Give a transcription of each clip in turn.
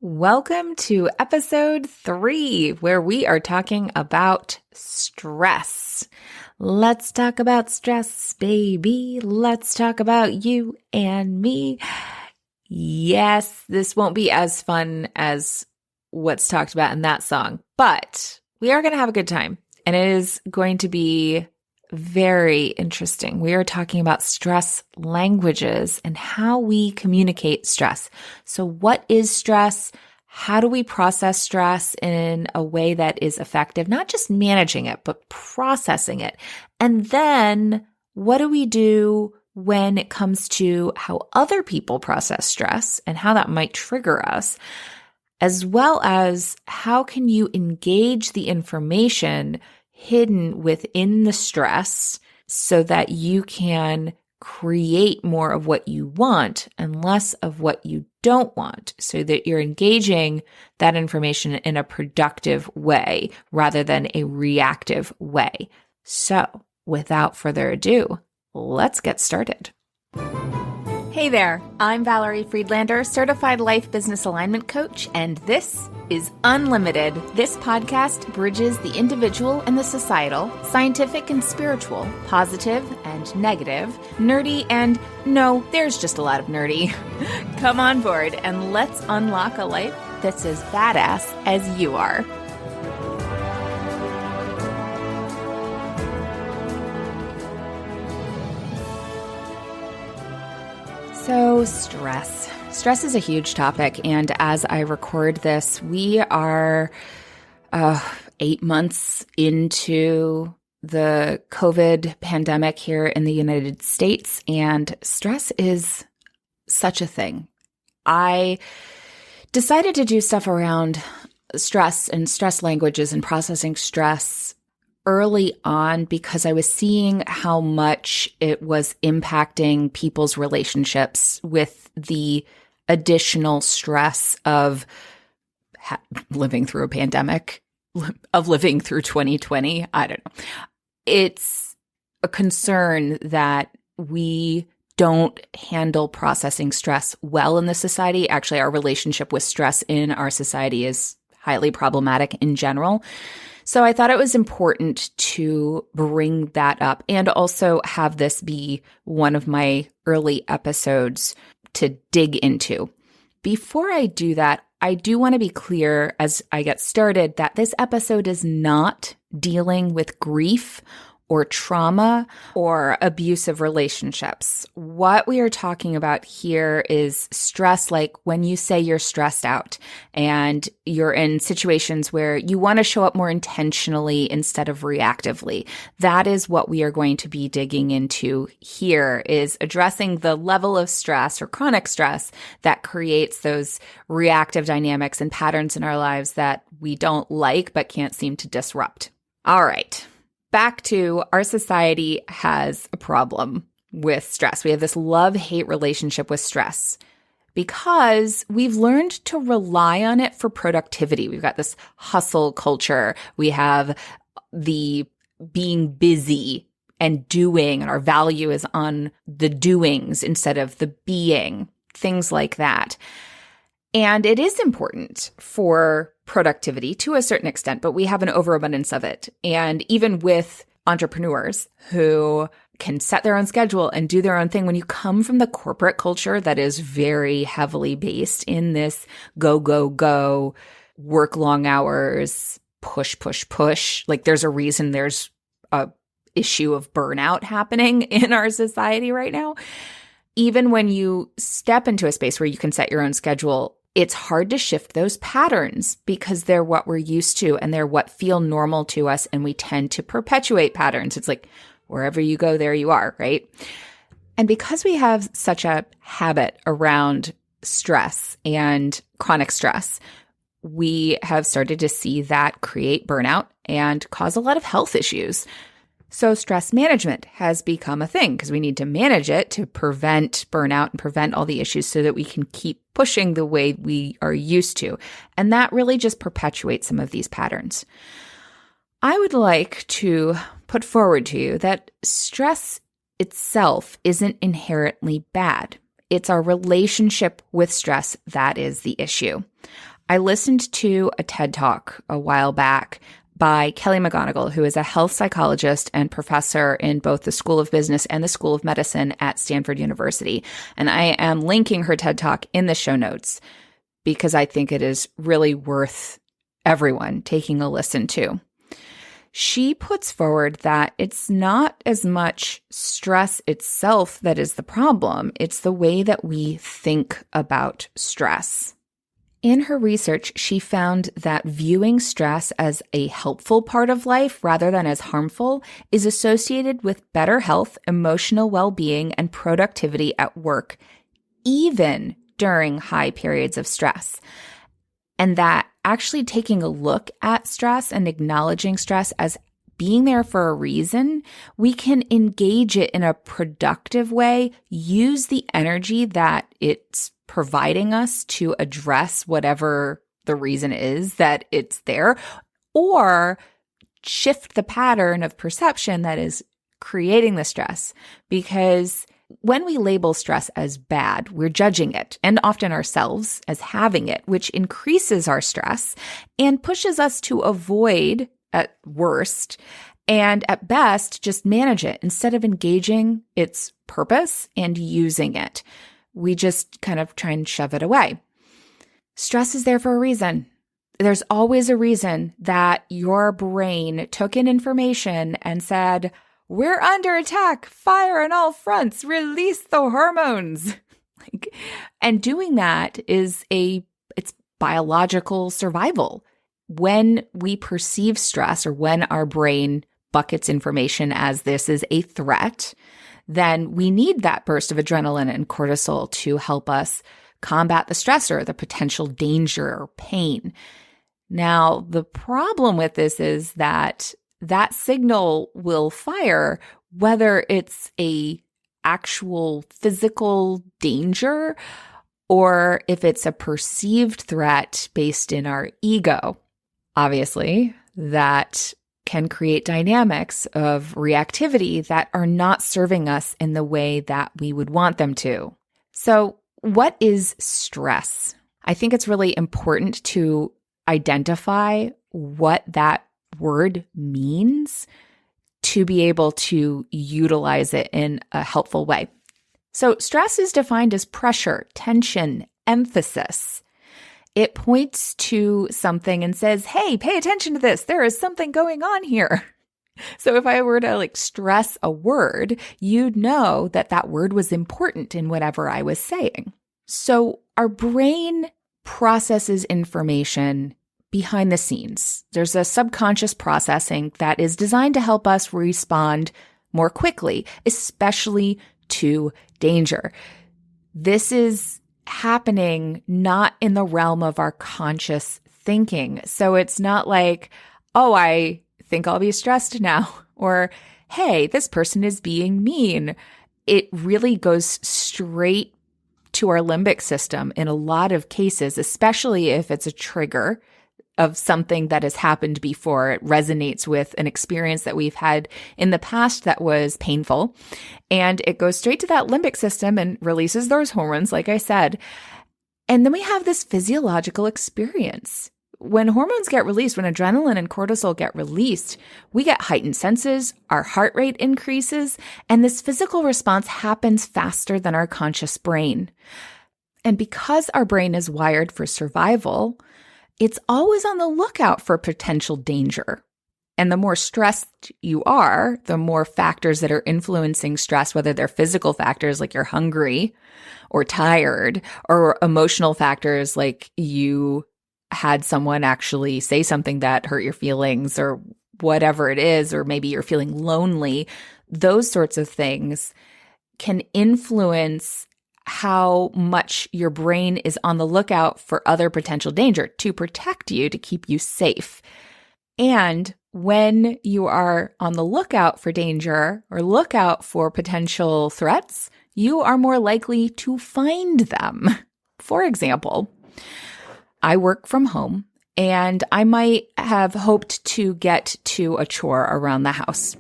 Welcome to episode 3, where we are talking about stress. Let's talk about stress, baby. Let's talk about you and me. Yes, this won't be as fun as what's talked about in that song, but we are going to have a good time, and it is going to be very interesting. We are talking about stress languages and how we communicate stress. So what is stress? How do we process stress in a way that is effective? Not just managing it, but processing it. And then what do we do when it comes to how other people process stress and how that might trigger us? As well as how can you engage the information hidden within the stress so that you can create more of what you want and less of what you don't want, so that you're engaging that information in a productive way rather than a reactive way. So, without further ado, let's get started. Hey there, I'm Valerie Friedlander, Certified Life Business Alignment Coach, and this is Unlimited. This podcast bridges the individual and the societal, scientific and spiritual, positive and negative, nerdy and no, there's just a lot of nerdy. Come on board and let's unlock a life that's as badass as you are. So stress. Stress is a huge topic, and as I record this, we are 8 months into the COVID pandemic here in the United States, and stress is such a thing. I decided to do stuff around stress and stress languages and processing stress early on because I was seeing how much it was impacting people's relationships with the additional stress of living through a pandemic, of living through 2020. I don't know. It's a concern that we don't handle processing stress well in the society. Actually, our relationship with stress in our society is highly problematic in general. So I thought it was important to bring that up and also have this be one of my early episodes to dig into. Before I do that, I do want to be clear as I get started that this episode is not dealing with grief or trauma or abusive relationships. What we are talking about here is stress, like when you say you're stressed out and you're in situations where you want to show up more intentionally instead of reactively. That is what we are going to be digging into here, is addressing the level of stress or chronic stress that creates those reactive dynamics and patterns in our lives that we don't like but can't seem to disrupt. All right. Back to our society has a problem with stress. We have this love-hate relationship with stress because we've learned to rely on it for productivity. We've got this hustle culture. We have the being busy and doing, and our value is on the doings instead of the being, things like that. And it is important for productivity to a certain extent, but we have an overabundance of it. And even with entrepreneurs who can set their own schedule and do their own thing, when you come from the corporate culture that is very heavily based in this go, go, go, work long hours, push, push, push, like there's a reason there's a issue of burnout happening in our society right now. Even when you step into a space where you can set your own schedule, it's hard to shift those patterns because they're what we're used to and they're what feel normal to us, and we tend to perpetuate patterns. It's like wherever you go, there you are, right? And because we have such a habit around stress and chronic stress, we have started to see that create burnout and cause a lot of health issues. So stress management has become a thing because we need to manage it to prevent burnout and prevent all the issues so that we can keep pushing the way we are used to. And that really just perpetuates some of these patterns. I would like to put forward to you that stress itself isn't inherently bad. it's our relationship with stress that is the issue. I listened to a TED Talk a while back by Kelly McGonigal, who is a health psychologist and professor in both the School of Business and the School of Medicine at Stanford University. And I am linking her TED Talk in the show notes because I think it is really worth everyone taking a listen to. She puts forward that it's not as much stress itself that is the problem, it's the way that we think about stress. In her research, she found that viewing stress as a helpful part of life rather than as harmful is associated with better health, emotional well-being, and productivity at work, even during high periods of stress. And that actually taking a look at stress and acknowledging stress as being there for a reason, we can engage it in a productive way, use the energy that it's providing us to address whatever the reason is that it's there, or shift the pattern of perception that is creating the stress. Because when we label stress as bad, we're judging it, and often ourselves, as having it, which increases our stress and pushes us to avoid, at worst, and at best, just manage it instead of engaging its purpose and using it. We just kind of try and shove it away. Stress is there for a reason. There's always a reason that your brain took in information and said, "We're under attack, fire on all fronts, release the hormones." And doing that it's biological survival. When we perceive stress, or when our brain buckets information as this is a threat, then we need that burst of adrenaline and cortisol to help us combat the stressor, the potential danger or pain. Now, the problem with this is that signal will fire whether it's a actual physical danger or if it's a perceived threat based in our ego. Obviously, that can create dynamics of reactivity that are not serving us in the way that we would want them to. So, what is stress? I think it's really important to identify what that word means to be able to utilize it in a helpful way. So, stress is defined as pressure, tension, emphasis. It points to something and says, "Hey, pay attention to this. There is something going on here." So if I were to stress a word, you'd know that that word was important in whatever I was saying. So our brain processes information behind the scenes. There's a subconscious processing that is designed to help us respond more quickly, especially to danger. This is happening not in the realm of our conscious thinking. So it's not like, "Oh, I think I'll be stressed now," or, "Hey, this person is being mean." It really goes straight to our limbic system in a lot of cases, especially if it's a trigger of something that has happened before. It resonates with an experience that we've had in the past that was painful. And it goes straight to that limbic system and releases those hormones, like I said. And then we have this physiological experience. When hormones get released, when adrenaline and cortisol get released, we get heightened senses, our heart rate increases, and this physical response happens faster than our conscious brain. And because our brain is wired for survival, it's always on the lookout for potential danger. And the more stressed you are, the more factors that are influencing stress, whether they're physical factors like you're hungry or tired, or emotional factors like you had someone actually say something that hurt your feelings or whatever it is, or maybe you're feeling lonely, those sorts of things can influence how much your brain is on the lookout for other potential danger to protect you, to keep you safe. And when you are on the lookout for danger or lookout for potential threats, you are more likely to find them. For example, I work from home and I might have hoped to get to a chore around the house.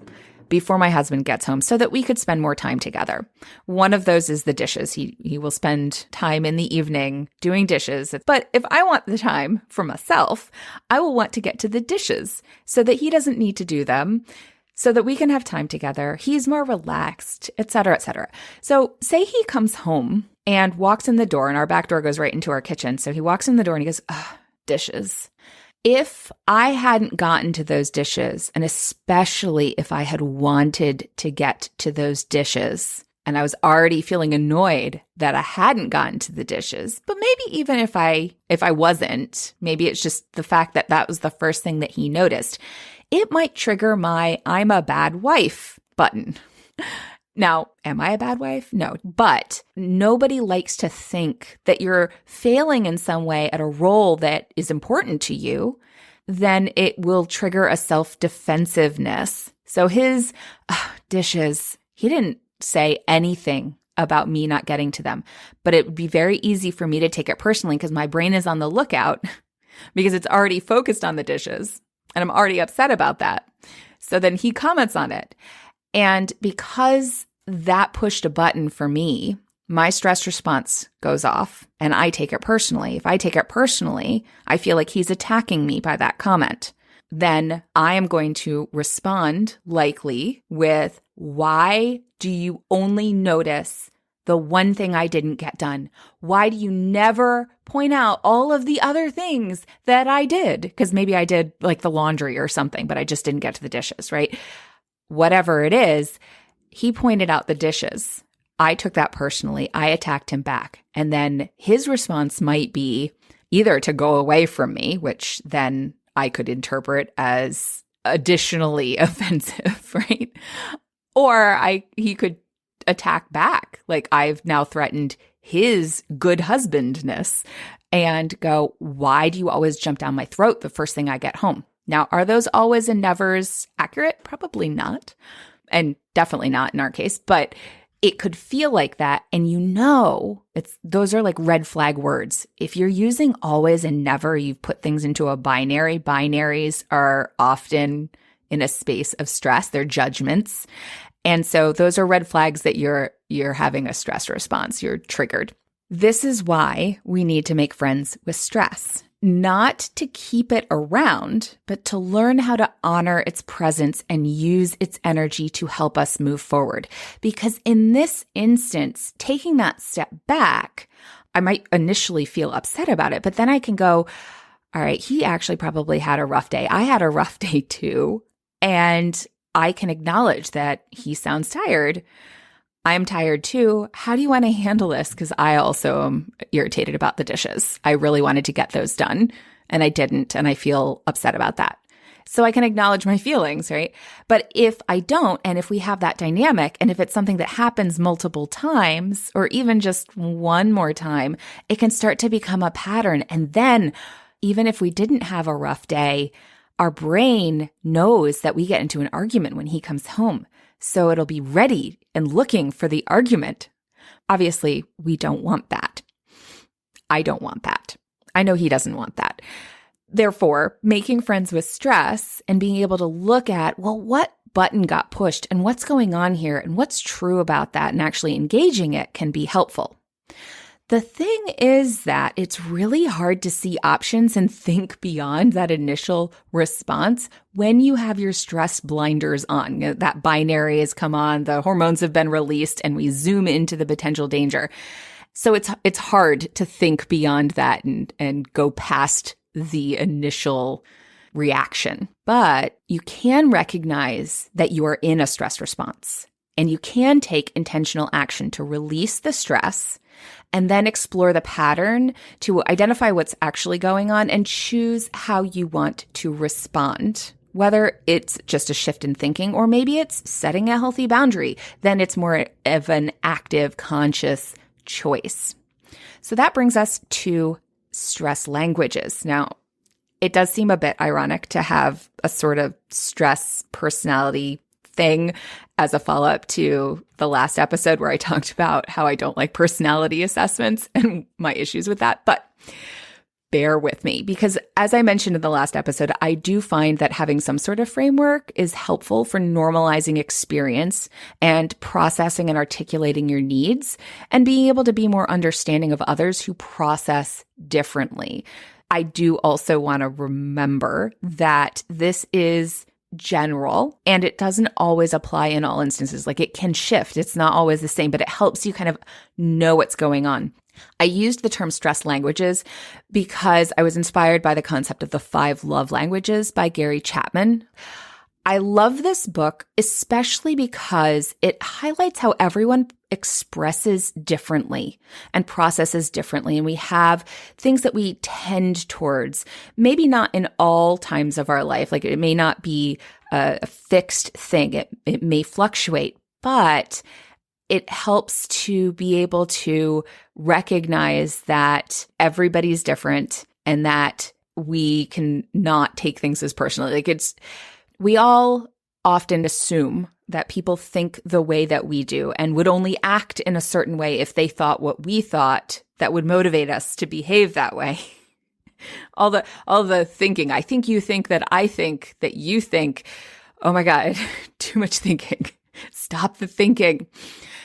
before my husband gets home so that we could spend more time together. One of those is the dishes. He will spend time in the evening doing dishes. But if I want the time for myself, I will want to get to the dishes so that he doesn't need to do them, so that we can have time together. He's more relaxed, et cetera, et cetera. So say he comes home and walks in the door, and our back door goes right into our kitchen. So he walks in the door and he goes, dishes. If I hadn't gotten to those dishes, and especially if I had wanted to get to those dishes, and I was already feeling annoyed that I hadn't gotten to the dishes, but maybe even if I wasn't, maybe it's just the fact that that was the first thing that he noticed, it might trigger my I'm a bad wife button. Now, am I a bad wife? No, but nobody likes to think that you're failing in some way at a role that is important to you. Then it will trigger a self-defensiveness. So his dishes, he didn't say anything about me not getting to them, but it would be very easy for me to take it personally because my brain is on the lookout because it's already focused on the dishes and I'm already upset about that. So then he comments on it. And because that pushed a button for me, my stress response goes off and I take it personally. If I take it personally, I feel like he's attacking me by that comment. Then I am going to respond likely with, why do you only notice the one thing I didn't get done? Why do you never point out all of the other things that I did? Because maybe I did like the laundry or something, but I just didn't get to the dishes, right? Whatever it is, he pointed out the dishes. I took that personally. I attacked him back. And then his response might be either to go away from me, which then I could interpret as additionally offensive, right? Or he could attack back. Like I've now threatened his good husbandness and go, why do you always jump down my throat the first thing I get home? Now, are those always and nevers accurate? Probably not. And definitely not in our case, but it could feel like that. And those are like red flag words. If you're using always and never, you've put things into a binary. Binaries are often in a space of stress. They're judgments. And so those are red flags that you're having a stress response. You're triggered. This is why we need to make friends with stress. Not to keep it around, but to learn how to honor its presence and use its energy to help us move forward. Because in this instance, taking that step back, I might initially feel upset about it, but then I can go, all right, he actually probably had a rough day. I had a rough day too. And I can acknowledge that he sounds tired. I'm tired too. How do you want to handle this? Because I also am irritated about the dishes. I really wanted to get those done and I didn't. And I feel upset about that. So I can acknowledge my feelings, right? But if I don't, and if we have that dynamic, and if it's something that happens multiple times, or even just one more time, it can start to become a pattern. And then even if we didn't have a rough day, our brain knows that we get into an argument when he comes home. So it'll be ready and looking for the argument. Obviously, we don't want that. I don't want that. I know he doesn't want that. Therefore, making friends with stress and being able to look at, well, what button got pushed and what's going on here and what's true about that and actually engaging it can be helpful. The thing is that it's really hard to see options and think beyond that initial response when you have your stress blinders on. That binary has come on, the hormones have been released, and we zoom into the potential danger. So it's hard to think beyond that and go past the initial reaction. But you can recognize that you are in a stress response, and you can take intentional action to release the stress and then explore the pattern to identify what's actually going on and choose how you want to respond. Whether it's just a shift in thinking or maybe it's setting a healthy boundary, then it's more of an active, conscious choice. So that brings us to stress languages. Now, it does seem a bit ironic to have a sort of stress personality thing as a follow-up to the last episode where I talked about how I don't like personality assessments and my issues with that. But bear with me because, as I mentioned in the last episode, I do find that having some sort of framework is helpful for normalizing experience and processing and articulating your needs and being able to be more understanding of others who process differently. I do also want to remember that this is general and it doesn't always apply in all instances. Like, it can shift. It's not always the same, but it helps you kind of know what's going on. I used the term stress languages because I was inspired by the concept of the 5 love languages by Gary Chapman. I love this book, especially because it highlights how everyone expresses differently and processes differently. And we have things that we tend towards, maybe not in all times of our life. Like, it may not be a fixed thing. It may fluctuate, but it helps to be able to recognize that everybody's different and that we can not take things as personally. Like, we all often assume that people think the way that we do and would only act in a certain way if they thought what we thought that would motivate us to behave that way. all the thinking. I think you think that I think that you think. Oh my God, too much thinking. Stop the thinking.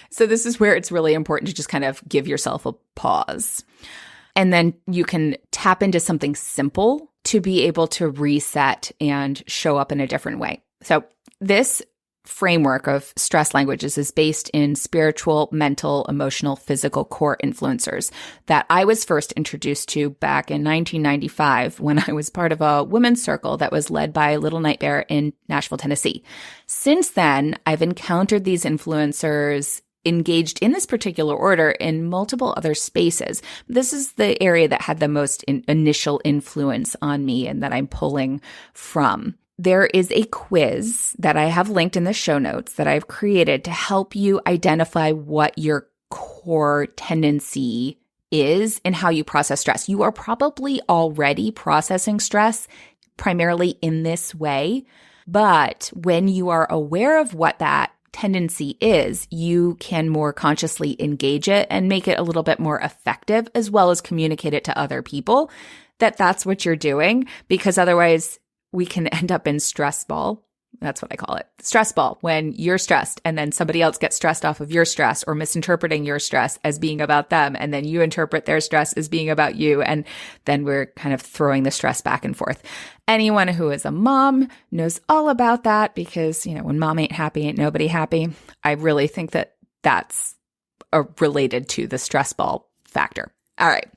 So this is where it's really important to just kind of give yourself a pause. And then you can tap into something simple to be able to reset and show up in a different way. So this framework of stress languages is based in spiritual, mental, emotional, physical core influencers that I was first introduced to back in 1995 when I was part of a women's circle that was led by Little Nightmare in Nashville, Tennessee. Since then, I've encountered these influencers engaged in this particular order in multiple other spaces. This is the area that had the most initial influence on me and that I'm pulling from. There is a quiz that I have linked in the show notes that I've created to help you identify what your core tendency is and how you process stress. You are probably already processing stress primarily in this way, but when you are aware of what that tendency is, you can more consciously engage it and make it a little bit more effective, as well as communicate it to other people that that's what you're doing, because otherwise we can end up in stress ball. That's what I call it. Stress ball, when you're stressed and then somebody else gets stressed off of your stress or misinterpreting your stress as being about them. And then you interpret their stress as being about you. And then we're kind of throwing the stress back and forth. Anyone who is a mom knows all about that because, you know, when mom ain't happy, ain't nobody happy. I really think that that's related to the stress ball factor. All right.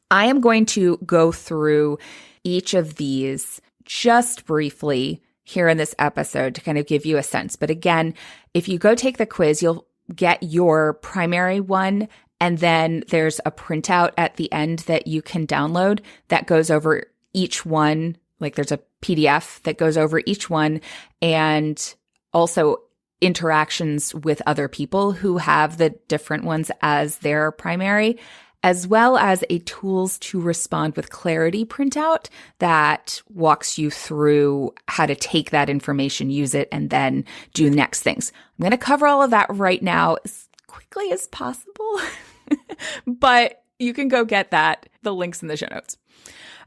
I am going to go through each of these just briefly here in this episode to kind of give you a sense. But again, if you go take the quiz, you'll get your primary one. And then there's a printout at the end that you can download that goes over each one. Like, there's a PDF that goes over each one, and also interactions with other people who have the different ones as their primary, as well as a tools to respond with clarity printout that walks you through how to take that information, use it, and then do the next things. I'm going to cover all of that right now as quickly as possible, but you can go get that, the links in the show notes.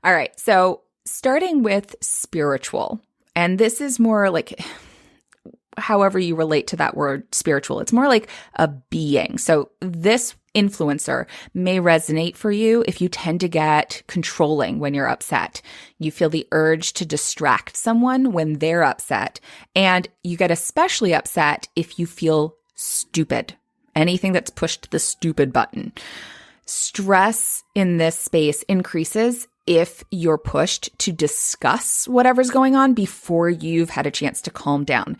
All right. So starting with spiritual, and this is more like, however you relate to that word spiritual, it's more like a being. So this influencer may resonate for you if you tend to get controlling when you're upset. You feel the urge to distract someone when they're upset. And you get especially upset if you feel stupid. Anything that's pushed the stupid button. Stress in this space increases if you're pushed to discuss whatever's going on before you've had a chance to calm down.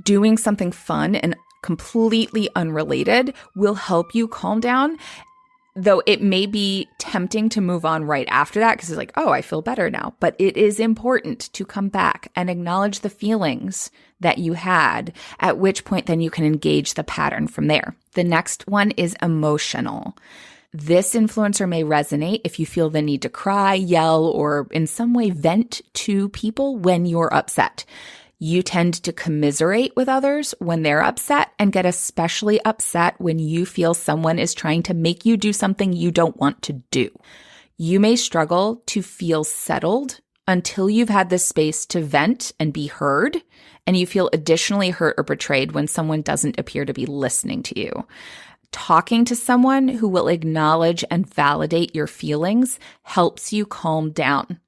Doing something fun and completely unrelated will help you calm down, though it may be tempting to move on right after that because it's like, oh, I feel better now. But it is important to come back and acknowledge the feelings that you had, at which point then you can engage the pattern from there. The next one is emotional. This influencer may resonate if you feel the need to cry, yell, or in some way vent to people when you're upset. You tend to commiserate with others when they're upset and get especially upset when you feel someone is trying to make you do something you don't want to do. You may struggle to feel settled until you've had this space to vent and be heard, and you feel additionally hurt or betrayed when someone doesn't appear to be listening to you. Talking to someone who will acknowledge and validate your feelings helps you calm down.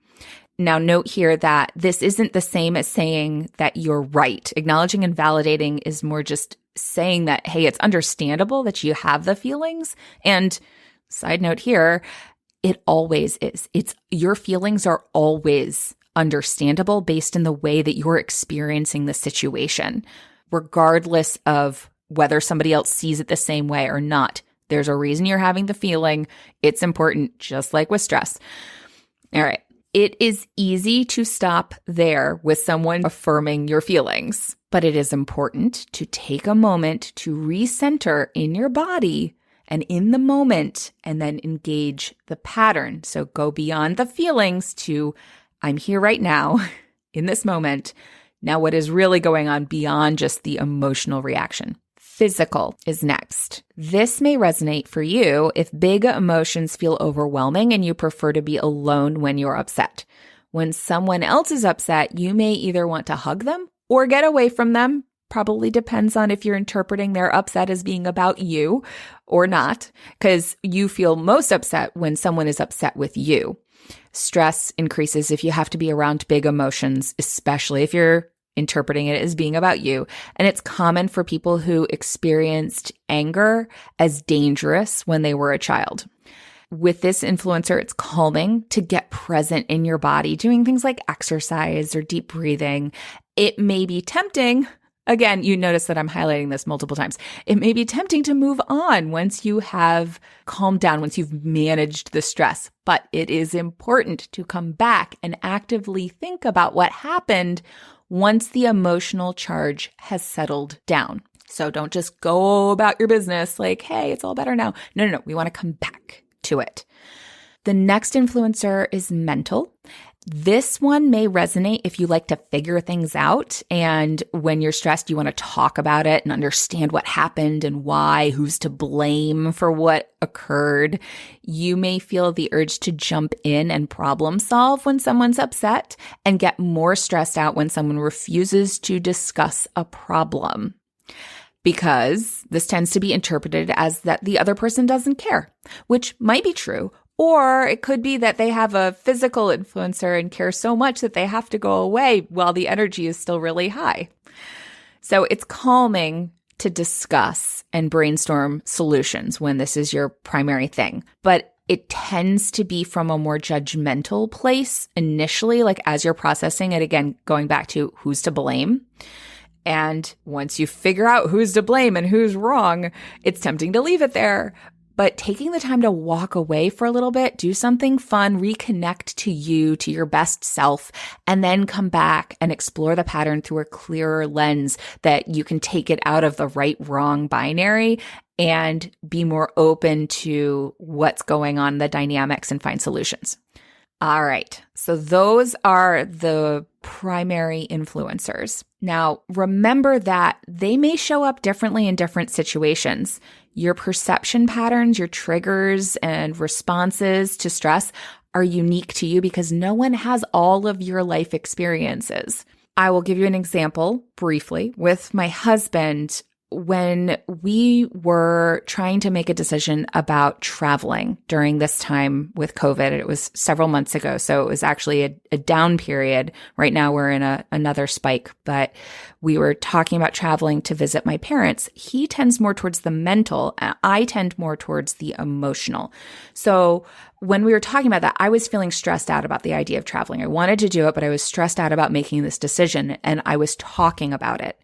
Now, note here that this isn't the same as saying that you're right. Acknowledging and validating is more just saying that, hey, it's understandable that you have the feelings. And side note here, it always is. Your feelings are always understandable based in the way that you're experiencing the situation, regardless of whether somebody else sees it the same way or not. There's a reason you're having the feeling. It's important, just like with stress. All right. It is easy to stop there with someone affirming your feelings, but it is important to take a moment to recenter in your body and in the moment, and then engage the pattern. So go beyond the feelings to, I'm here right now in this moment. Now, what is really going on beyond just the emotional reaction? Physical is next. This may resonate for you if big emotions feel overwhelming and you prefer to be alone when you're upset. When someone else is upset, you may either want to hug them or get away from them. Probably depends on if you're interpreting their upset as being about you or not, because you feel most upset when someone is upset with you. Stress increases if you have to be around big emotions, especially if you're interpreting it as being about you. And it's common for people who experienced anger as dangerous when they were a child. With this influencer, it's calming to get present in your body, doing things like exercise or deep breathing. It may be tempting. Again, you notice that I'm highlighting this multiple times. It may be tempting to move on once you have calmed down, once you've managed the stress, but it is important to come back and actively think about what happened once the emotional charge has settled down. So don't just go about your business like, hey, it's all better now. No. We want to come back to it. The next influencer is mental. This one may resonate if you like to figure things out. And when you're stressed, you want to talk about it and understand what happened and why, who's to blame for what occurred. You may feel the urge to jump in and problem solve when someone's upset and get more stressed out when someone refuses to discuss a problem, because this tends to be interpreted as that the other person doesn't care, which might be true. Or it could be that they have a physical influencer and care so much that they have to go away while the energy is still really high. So it's calming to discuss and brainstorm solutions when this is your primary thing. But it tends to be from a more judgmental place initially, like as you're processing it, again, going back to who's to blame. And once you figure out who's to blame and who's wrong, it's tempting to leave it there. But taking the time to walk away for a little bit, do something fun, reconnect to you, to your best self, and then come back and explore the pattern through a clearer lens that you can take it out of the right-wrong binary and be more open to what's going on, the dynamics, and find solutions. All right. So those are the primary influencers. Now, remember that they may show up differently in different situations. Your perception patterns, your triggers and responses to stress are unique to you because no one has all of your life experiences. I will give you an example briefly with my husband. When we were trying to make a decision about traveling during this time with COVID, it was several months ago. So it was actually a down period. Right now we're in another spike, but we were talking about traveling to visit my parents. He tends more towards the mental, and I tend more towards the emotional. So when we were talking about that, I was feeling stressed out about the idea of traveling. I wanted to do it, but I was stressed out about making this decision, and I was talking about it.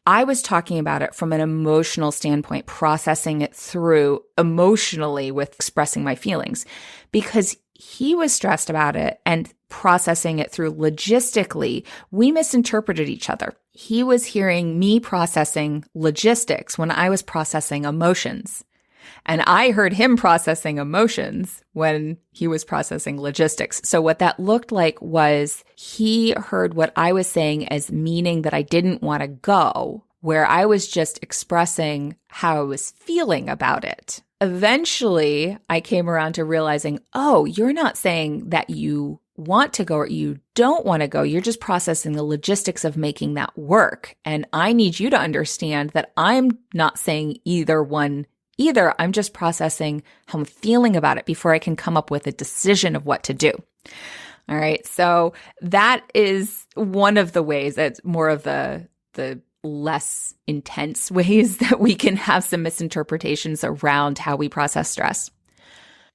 I was talking about it from an emotional standpoint, processing it through emotionally with expressing my feelings, because he was stressed about it and processing it through logistically. We misinterpreted each other. He was hearing me processing logistics when I was processing emotions. And I heard him processing emotions when he was processing logistics. So what that looked like was he heard what I was saying as meaning that I didn't want to go, where I was just expressing how I was feeling about it. Eventually, I came around to realizing, oh, you're not saying that you want to go or you don't want to go. You're just processing the logistics of making that work. And I need you to understand that I'm not saying either one either. I'm just processing how I'm feeling about it before I can come up with a decision of what to do. All right. So that is one of the ways. That's more of the less intense ways that we can have some misinterpretations around how we process stress.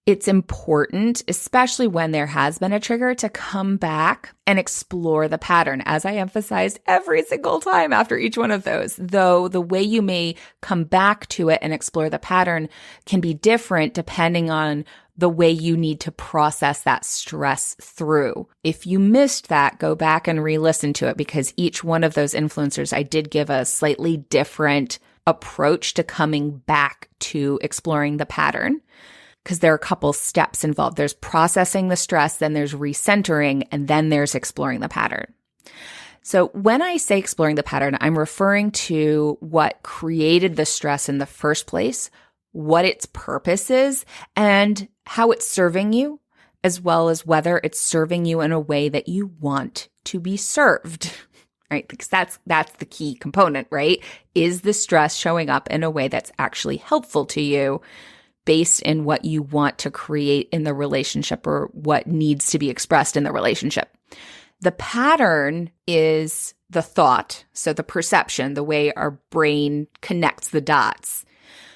It's important, especially when there has been a trigger, to come back and explore the pattern, as I emphasized every single time after each one of those. Though the way you may come back to it and explore the pattern can be different depending on the way you need to process that stress through. If you missed that, go back and re-listen to it, because each one of those influencers, I did give a slightly different approach to coming back to exploring the pattern, because there are a couple steps involved. There's processing the stress, then there's recentering, and then there's exploring the pattern. So when I say exploring the pattern, I'm referring to what created the stress in the first place, what its purpose is, and how it's serving you, as well as whether it's serving you in a way that you want to be served, right? Because that's the key component, right? Is the stress showing up in a way that's actually helpful to you based in what you want to create in the relationship or what needs to be expressed in the relationship? The pattern is the thought, so the perception, the way our brain connects the dots.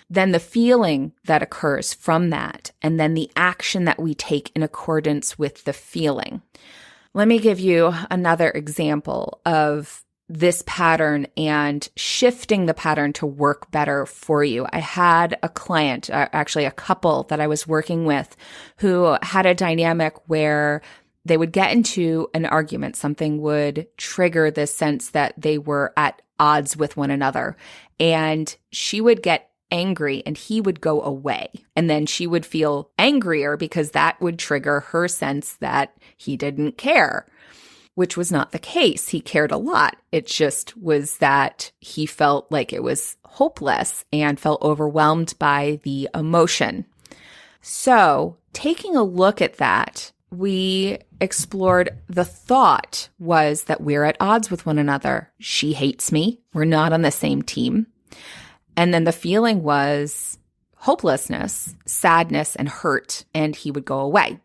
Then the feeling that occurs from that, and then the action that we take in accordance with the feeling. Let me give you another example of this pattern and shifting the pattern to work better for you. I had a client, actually a couple that I was working with, who had a dynamic where they would get into an argument. Something would trigger this sense that they were at odds with one another, and she would get angry and he would go away. And then she would feel angrier because that would trigger her sense that he didn't care, which was not the case. He cared a lot. It just was that he felt like it was hopeless and felt overwhelmed by the emotion. So taking a look at that, we explored the thought was that we're at odds with one another. She hates me. We're not on the same team. And then the feeling was hopelessness, sadness, and hurt, and he would go away.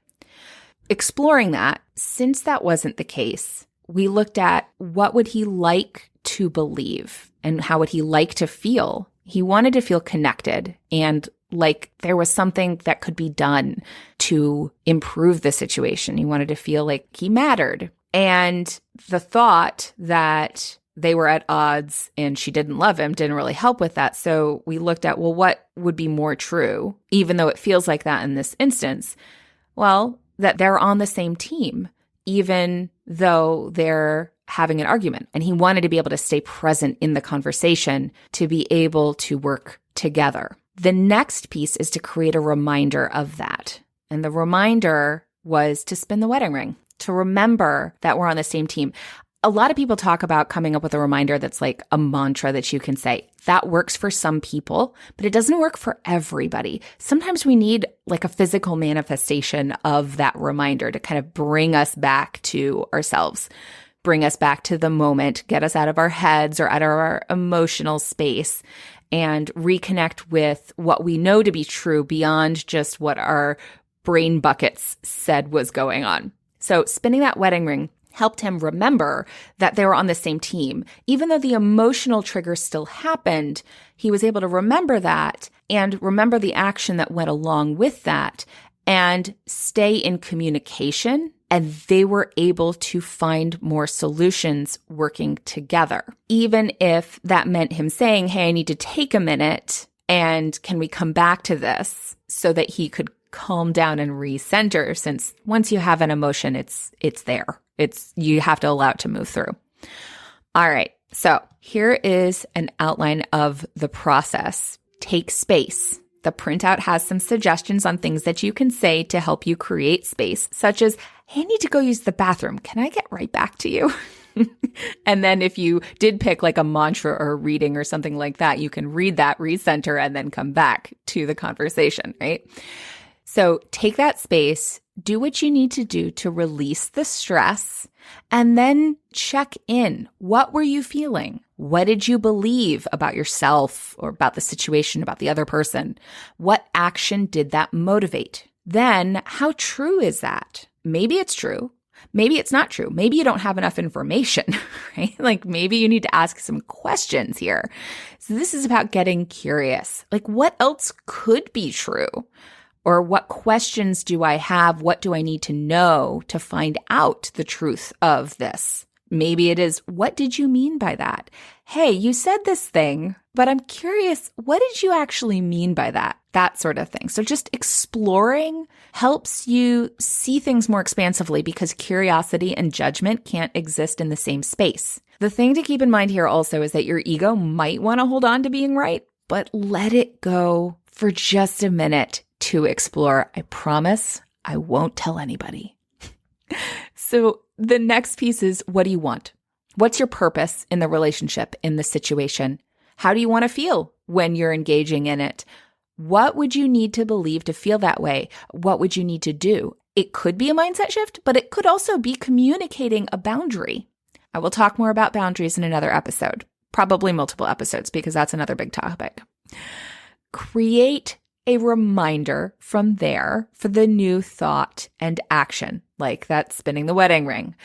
Exploring that, since that wasn't the case, we looked at what would he like to believe and how would he like to feel. He wanted to feel connected and like there was something that could be done to improve the situation. He wanted to feel like he mattered. And the thought that they were at odds and she didn't love him didn't really help with that. So we looked at, well, what would be more true, even though it feels like that in this instance? Well, that they're on the same team, even though they're having an argument. And he wanted to be able to stay present in the conversation to be able to work together. The next piece is to create a reminder of that. And the reminder was to spin the wedding ring, to remember that we're on the same team. A lot of people talk about coming up with a reminder that's like a mantra that you can say. That works for some people, but it doesn't work for everybody. Sometimes we need like a physical manifestation of that reminder to kind of bring us back to ourselves, bring us back to the moment, get us out of our heads or out of our emotional space, and reconnect with what we know to be true beyond just what our brain buckets said was going on. So spinning that wedding ring helped him remember that they were on the same team. Even though the emotional trigger still happened, he was able to remember that and remember the action that went along with that and stay in communication. And they were able to find more solutions working together. Even if that meant him saying, hey, I need to take a minute and can we come back to this, so that he could calm down and recenter, since once you have an emotion, it's there. You have to allow it to move through. All right. So here is an outline of the process. Take space. The printout has some suggestions on things that you can say to help you create space, such as, hey, I need to go use the bathroom. Can I get right back to you? And then if you did pick like a mantra or a reading or something like that, you can read that, recenter, and then come back to the conversation, right? So take that space, do what you need to do to release the stress, and then check in. What were you feeling? What did you believe about yourself or about the situation, about the other person? What action did that motivate? Then how true is that? Maybe it's true. Maybe it's not true. Maybe you don't have enough information, right? Like maybe you need to ask some questions here. So this is about getting curious. Like what else could be true? Or what questions do I have? What do I need to know to find out the truth of this? Maybe it is, what did you mean by that? Hey, you said this thing, but I'm curious, what did you actually mean by that? That sort of thing. So just exploring helps you see things more expansively because curiosity and judgment can't exist in the same space. The thing to keep in mind here also is that your ego might want to hold on to being right, but let it go for just a minute to explore. I promise I won't tell anybody. So the next piece is, what do you want? What's your purpose in the relationship, in the situation? How do you want to feel when you're engaging in it? What would you need to believe to feel that way? What would you need to do? It could be a mindset shift, but it could also be communicating a boundary. I will talk more about boundaries in another episode, probably multiple episodes, because that's another big topic. Create a reminder from there for the new thought and action, like that spinning the wedding ring.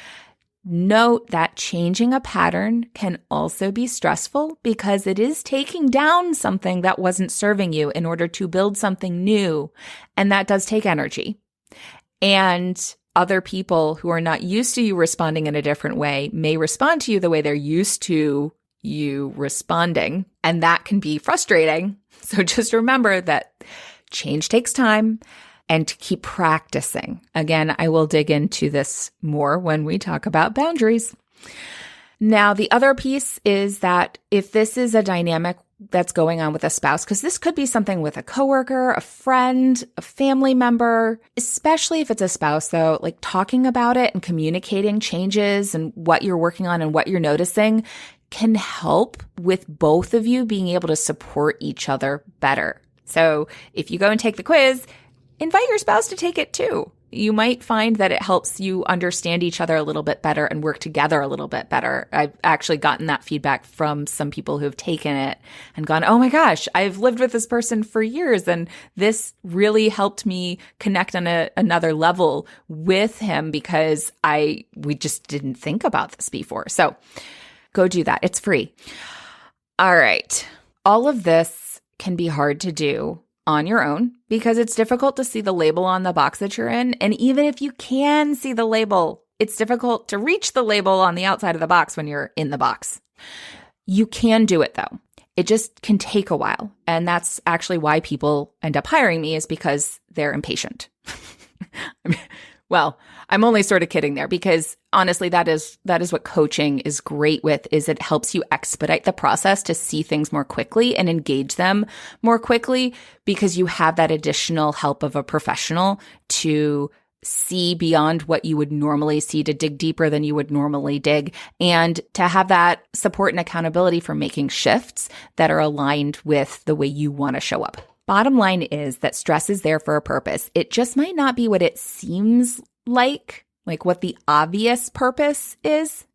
Note that changing a pattern can also be stressful because it is taking down something that wasn't serving you in order to build something new. And that does take energy. And other people who are not used to you responding in a different way may respond to you the way they're used to you responding. And that can be frustrating. So just remember that change takes time and to keep practicing. Again, I will dig into this more when we talk about boundaries. Now, the other piece is that if this is a dynamic that's going on with a spouse, because this could be something with a coworker, a friend, a family member, especially if it's a spouse though, like talking about it and communicating changes and what you're working on and what you're noticing can help with both of you being able to support each other better. So if you go and take the quiz, invite your spouse to take it too. You might find that it helps you understand each other a little bit better and work together a little bit better. I've actually gotten that feedback from some people who have taken it and gone, oh my gosh, I've lived with this person for years and this really helped me connect on another level with him because we just didn't think about this before. So go do that. It's free. All right. All of this can be hard to do on your own because it's difficult to see the label on the box that you're in. And even if you can see the label, it's difficult to reach the label on the outside of the box when you're in the box. You can do it though. It just can take a while. And that's actually why people end up hiring me, is because they're impatient. Well, I'm only sort of kidding there because honestly, that is what coaching is great with, is it helps you expedite the process to see things more quickly and engage them more quickly because you have that additional help of a professional to see beyond what you would normally see, to dig deeper than you would normally dig, and to have that support and accountability for making shifts that are aligned with the way you want to show up. Bottom line is that stress is there for a purpose. It just might not be what it seems like what the obvious purpose is.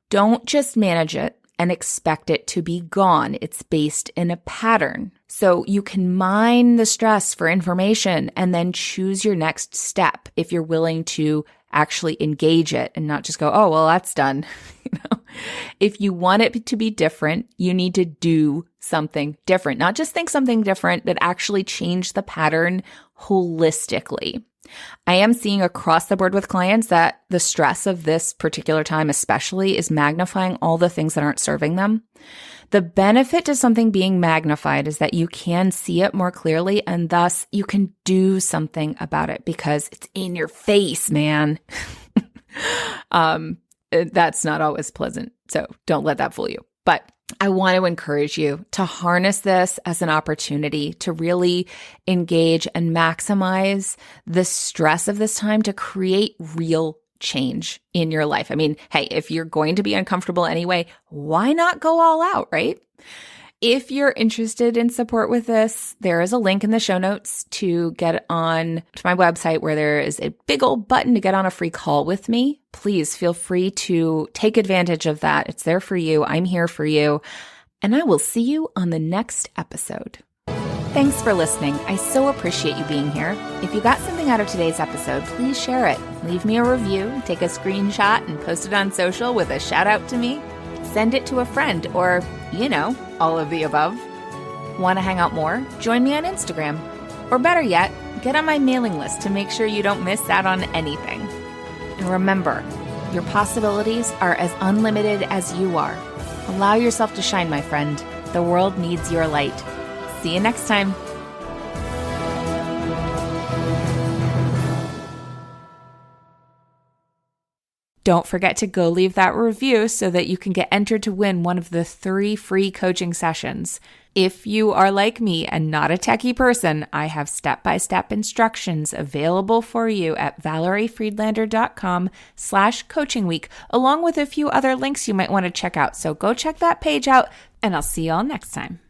Don't just manage it and expect it to be gone. It's based in a pattern. So you can mine the stress for information and then choose your next step if you're willing to actually engage it and not just go, oh, well, that's done. If you want it to be different, you need to do something different, not just think something different, but actually change the pattern holistically. I am seeing across the board with clients that the stress of this particular time especially is magnifying all the things that aren't serving them. The benefit to something being magnified is that you can see it more clearly and thus you can do something about it because it's in your face, man. That's not always pleasant. So don't let that fool you. But I want to encourage you to harness this as an opportunity to really engage and maximize the stress of this time to create real change in your life. I mean, hey, if you're going to be uncomfortable anyway, why not go all out, right? If you're interested in support with this, there is a link in the show notes to get on to my website where there is a big old button to get on a free call with me. Please feel free to take advantage of that. It's there for you. I'm here for you. And I will see you on the next episode. Thanks for listening. I so appreciate you being here. If you got something out of today's episode, please share it. Leave me a review, take a screenshot, and post it on social with a shout out to me. Send it to a friend or, all of the above. Want to hang out more? Join me on Instagram. Or better yet, get on my mailing list to make sure you don't miss out on anything. And remember, your possibilities are as unlimited as you are. Allow yourself to shine, my friend. The world needs your light. See you next time. Don't forget to go leave that review so that you can get entered to win one of the 3 free coaching sessions. If you are like me and not a techie person, I have step-by-step instructions available for you at ValerieFriedlander.com/coaching week, along with a few other links you might want to check out. So go check that page out, and I'll see you all next time.